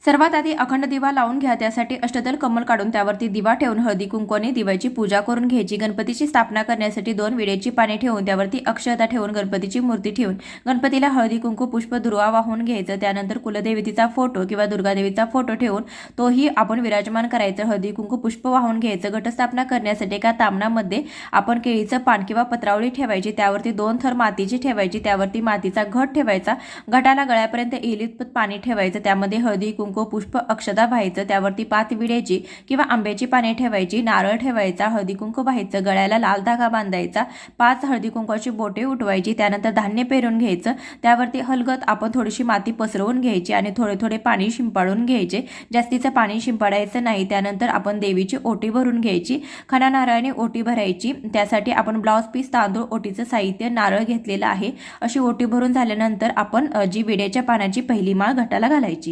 सर्वात आधी अखंड दिवा लावून घ्या। त्यासाठी अष्टदल कमल काढून त्यावरती दिवा ठेवून हळदी कुंकवाने दिव्याची पूजा करून घ्यायची। गणपतीची स्थापना करण्यासाठी 2 विड्याची पाने ठेवून त्यावरती अक्षता ठेवून गणपतीची मूर्ती ठेवून गणपतीला हळदी कुंकू पुष्प दुर्वा वाहून घ्यायचं। त्यानंतर कुलदेवतेचा फोटो किंवा दुर्गादेवीचा फोटो ठेवून तोही आपण विराजमान करायचं। हळदी कुंकू पुष्प वाहून घ्यायचं। घटस्थापना करण्यासाठी एका तामणामध्ये आपण केळीचं पान किंवा पत्रावळी ठेवायची। त्यावरती 2 थर मातीची ठेवायची। त्यावरती मातीचा घट ठेवायचा। घटाला गळ्यापर्यंत येईल इतपत पाणी ठेवायचं। त्यामध्ये हळदी कुंकू पुष्प अक्षता व्हायचं। त्यावरती 5 विड्याची किंवा आंब्याची पाने ठेवायची। नारळ ठेवायचा। हळदी कुंकू व्हायचं। गळ्याला लाल धागा बांधायचा। 5 हळदी कुंकवाची बोटे उठवायची। त्यानंतर धान्य पेरून घ्यायचं। त्यावरती हलगत आपण थोडीशी माती पसरवून घ्यायची आणि थोडे थोडे पाणी शिंपडून घ्यायचे। जास्तीचं पाणी शिंपडायचं नाही। त्यानंतर आपण देवीची ओटी भरून घ्यायची। खणा नारळाने ओटी भरायची। त्यासाठी आपण ब्लाउज पीस, तांदूळ, ओटीचं साहित्य, नारळ घेतलेलं आहे। अशी ओटी भरून झाल्यानंतर आपण जी विड्याच्या पानाची पहिली माळ घटाला घालायची।